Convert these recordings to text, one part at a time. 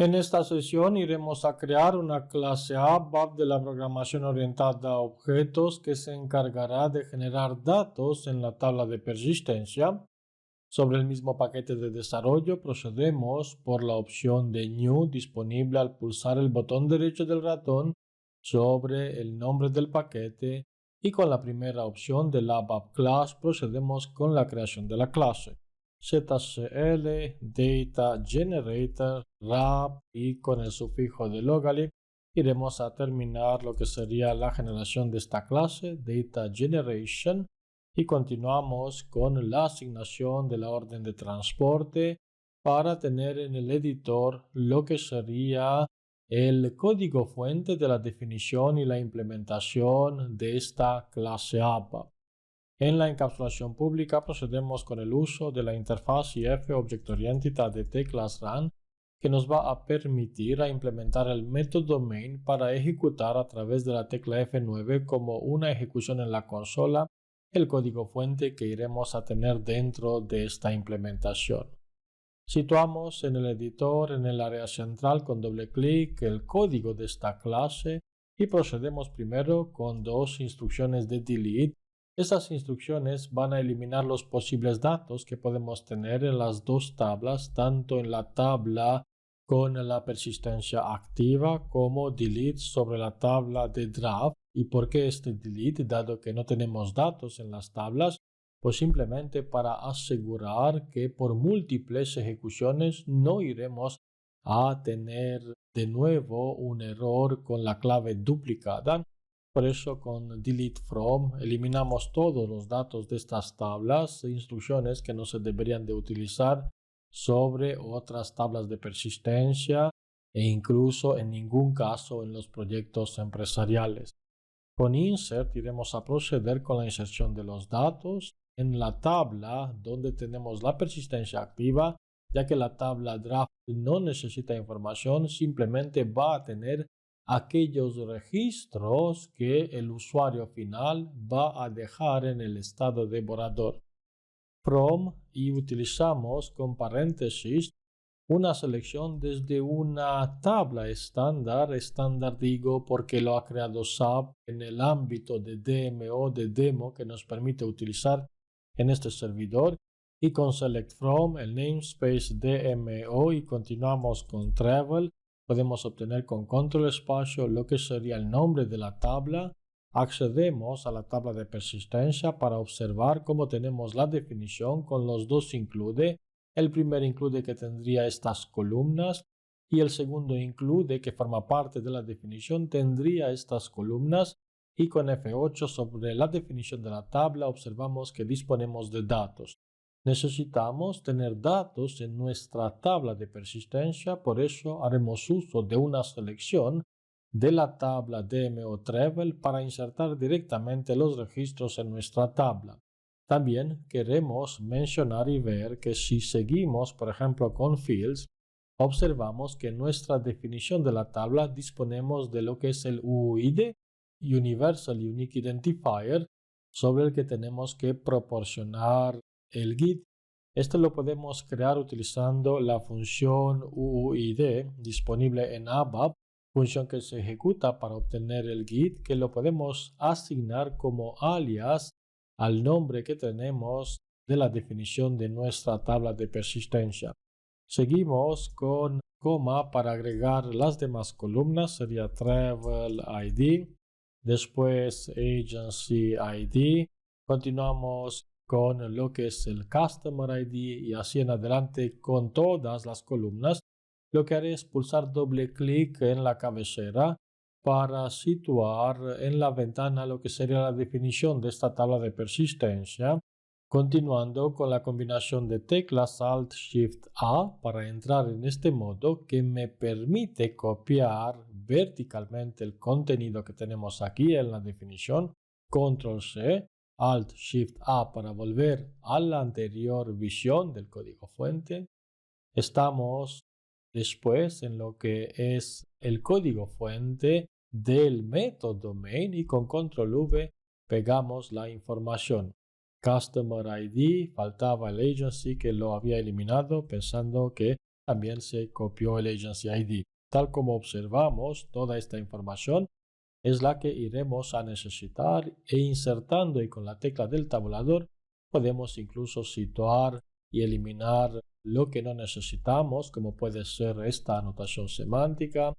En esta sesión iremos a crear una clase ABAP de la programación orientada a objetos que se encargará de generar datos en la tabla de persistencia. Sobre el mismo paquete de desarrollo procedemos por la opción de New disponible al pulsar el botón derecho del ratón sobre el nombre del paquete y con la primera opción del ABAP Class procedemos con la creación de la clase. ZCL, Data Generator, wrap y con el sufijo de locally iremos a terminar lo que sería la generación de esta clase, Data Generation, y continuamos con la asignación de la orden de transporte para tener en el editor lo que sería el código fuente de la definición y la implementación de esta clase ABAP. En la encapsulación pública procedemos con el uso de la interfaz IF Object Oriented ADT Class Run, que nos va a permitir implementar el método main para ejecutar a través de la tecla F9 como una ejecución en la consola el código fuente que iremos a tener dentro de esta implementación. Situamos en el editor en el área central con doble clic el código de esta clase y procedemos primero con dos instrucciones de delete. Estas instrucciones van a eliminar los posibles datos que podemos tener en las dos tablas, tanto en la tabla con la persistencia activa como delete sobre la tabla de draft. ¿Y por qué este delete? Dado que no tenemos datos en las tablas, pues simplemente para asegurar que por múltiples ejecuciones no iremos a tener de nuevo un error con la clave duplicada. Por eso con delete from eliminamos todos los datos de estas tablas e instrucciones que no se deberían de utilizar sobre otras tablas de persistencia e incluso en ningún caso en los proyectos empresariales. Con insert iremos a proceder con la inserción de los datos en la tabla donde tenemos la persistencia activa, ya que la tabla draft no necesita información, simplemente va a tener aquellos registros que el usuario final va a dejar en el estado de borrador. From y utilizamos con paréntesis una selección desde una tabla estándar digo porque lo ha creado SAP en el ámbito de DMO de demo que nos permite utilizar en este servidor, y con select from el namespace DMO y continuamos con travel. Podemos obtener con control espacio lo que sería el nombre de la tabla. Accedemos a la tabla de persistencia para observar cómo tenemos la definición con los dos include. El primer include que tendría estas columnas y el segundo include que forma parte de la definición tendría estas columnas, y con F8 sobre la definición de la tabla observamos que disponemos de datos. Necesitamos tener datos en nuestra tabla de persistencia, por eso haremos uso de una selección de la tabla DMO Travel para insertar directamente los registros en nuestra tabla. También queremos mencionar y ver que si seguimos, por ejemplo, con Fields, observamos que en nuestra definición de la tabla disponemos de lo que es el UUID, Universal Unique Identifier, sobre el que tenemos que proporcionar el GID. Este lo podemos crear utilizando la función UUID disponible en ABAP, función que se ejecuta para obtener el GID, que lo podemos asignar como alias al nombre que tenemos de la definición de nuestra tabla de persistencia. Seguimos con coma para agregar las demás columnas, sería Travel ID, después Agency ID, continuamos con lo que es el Customer ID y así en adelante con todas las columnas. Lo que haré es pulsar doble clic en la cabecera para situar en la ventana lo que sería la definición de esta tabla de persistencia, continuando con la combinación de teclas Alt-Shift-A para entrar en este modo que me permite copiar verticalmente el contenido que tenemos aquí en la definición, Control-C, Alt-Shift-A para volver a la anterior visión del código fuente. Estamos después en lo que es el código fuente del método main y con control V pegamos la información. Customer ID, faltaba el agency que lo había eliminado pensando que también se copió el Agency ID. Tal como observamos, toda esta información es la que iremos a necesitar e insertando y con la tecla del tabulador podemos incluso situar y eliminar lo que no necesitamos, como puede ser esta anotación semántica,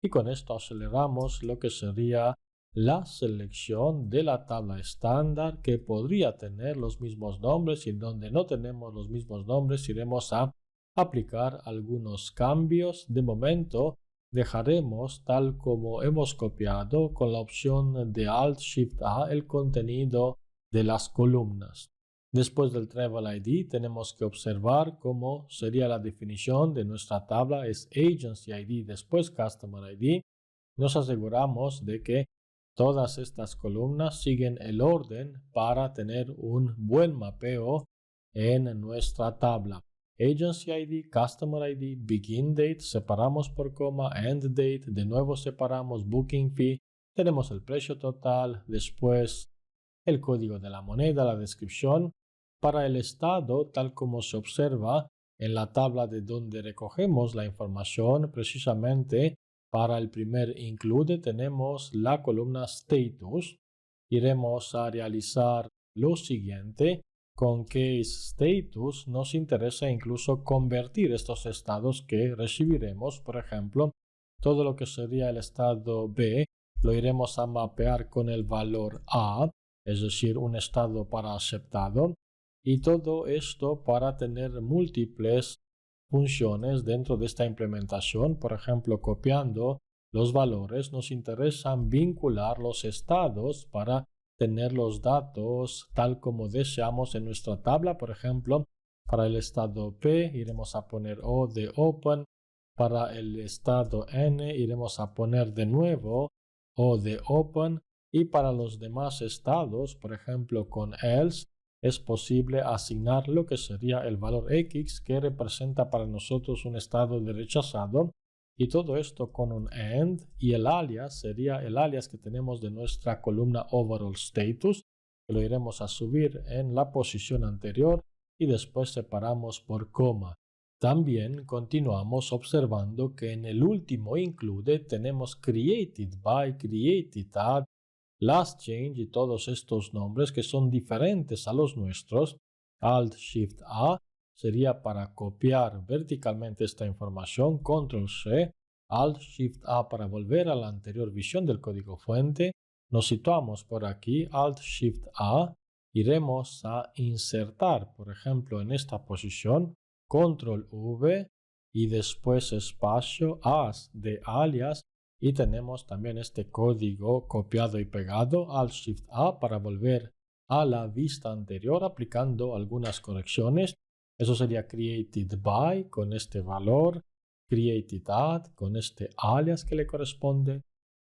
y con esto aceleramos lo que sería la selección de la tabla estándar que podría tener los mismos nombres y en donde no tenemos los mismos nombres iremos a aplicar algunos cambios. De momento dejaremos tal como hemos copiado con la opción de Alt-Shift-A el contenido de las columnas. Después del Travel ID tenemos que observar cómo sería la definición de nuestra tabla. Es Agency ID, después Customer ID. Nos aseguramos de que todas estas columnas siguen el orden para tener un buen mapeo en nuestra tabla. Agency ID, Customer ID, Begin Date, separamos por coma, End Date, de nuevo separamos Booking Fee, tenemos el precio total, después el código de la moneda, la descripción. Para el estado, tal como se observa en la tabla de donde recogemos la información, precisamente para el primer include tenemos la columna Status. Iremos a realizar lo siguiente. Con Case Status nos interesa incluso convertir estos estados que recibiremos. Por ejemplo, todo lo que sería el estado B lo iremos a mapear con el valor A, es decir, un estado para aceptado. Y todo esto para tener múltiples funciones dentro de esta implementación. Por ejemplo, copiando los valores, nos interesa vincular los estados para tener los datos tal como deseamos en nuestra tabla. Por ejemplo, para el estado P iremos a poner O de Open. Para el estado N iremos a poner de nuevo O de Open. Y para los demás estados, por ejemplo con else, es posible asignar lo que sería el valor X que representa para nosotros un estado de rechazado. Y todo esto con un AND, y el alias sería el alias que tenemos de nuestra columna Overall Status, que lo iremos a subir en la posición anterior y después separamos por coma. También continuamos observando que en el último include tenemos Created by, Created at, Last Change y todos estos nombres que son diferentes a los nuestros. Alt-Shift-A sería para copiar verticalmente esta información, Control-C, Alt-Shift-A para volver a la anterior visión del código fuente. Nos situamos por aquí, Alt-Shift-A, iremos a insertar, por ejemplo, en esta posición, Control-V y después espacio, as de alias, y tenemos también este código copiado y pegado, Alt-Shift-A para volver a la vista anterior aplicando algunas correcciones. Eso sería Created by con este valor, Created at con este alias que le corresponde,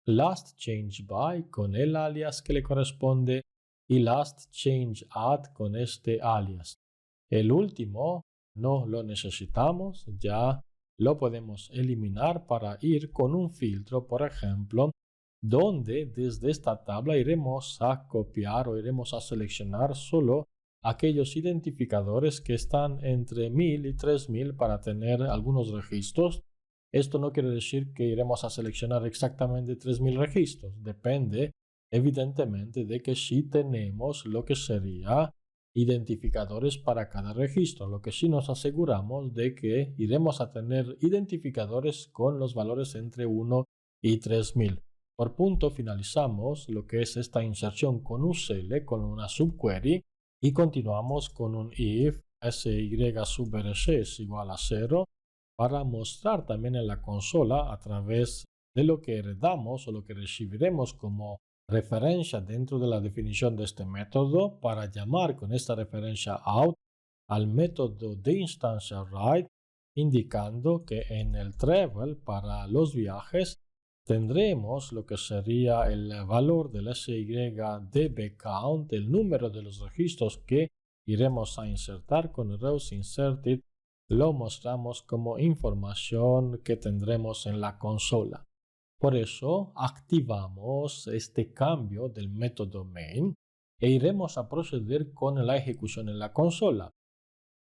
Last Change by con el alias que le corresponde y Last Change at con este alias. El último no lo necesitamos, ya lo podemos eliminar para ir con un filtro, por ejemplo, donde desde esta tabla iremos a copiar o iremos a seleccionar solo aquellos identificadores que están entre 1000 y 3000 para tener algunos registros. Esto no quiere decir que iremos a seleccionar exactamente 3000 registros, depende evidentemente de que si tenemos lo que sería identificadores para cada registro, lo que sí nos aseguramos de que iremos a tener identificadores con los valores entre 1 y 3000. Por punto finalizamos lo que es esta inserción con UCL con una subquery y continuamos con un if sy sub rc es igual a 0 para mostrar también en la consola a través de lo que heredamos o lo que recibiremos como referencia dentro de la definición de este método para llamar con esta referencia out al método de instancia write, indicando que en el travel para los viajes tendremos lo que sería el valor del SY count, el número de los registros que iremos a insertar con rows inserted, lo mostramos como información que tendremos en la consola. Por eso activamos este cambio del método main e iremos a proceder con la ejecución en la consola.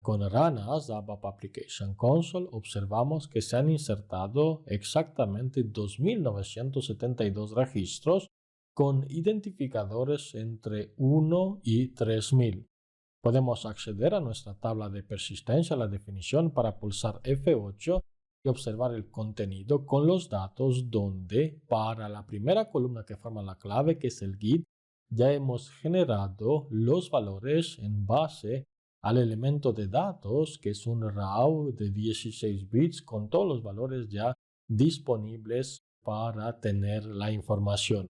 Con Rana's ABAP Application Console observamos que se han insertado exactamente 2.972 registros con identificadores entre 1 y 3.000. Podemos acceder a nuestra tabla de persistencia a la definición para pulsar F8 y observar el contenido con los datos donde para la primera columna que forma la clave, que es el GIT, ya hemos generado los valores en base al elemento de datos, que es un RAW de 16 bits con todos los valores ya disponibles para tener la información.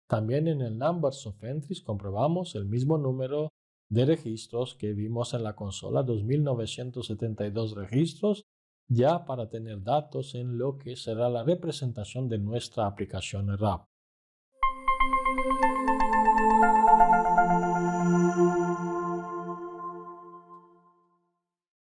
También en el Numbers of Entries comprobamos el mismo número de registros que vimos en la consola, 2.972 registros, ya para tener datos en lo que será la representación de nuestra aplicación RAW.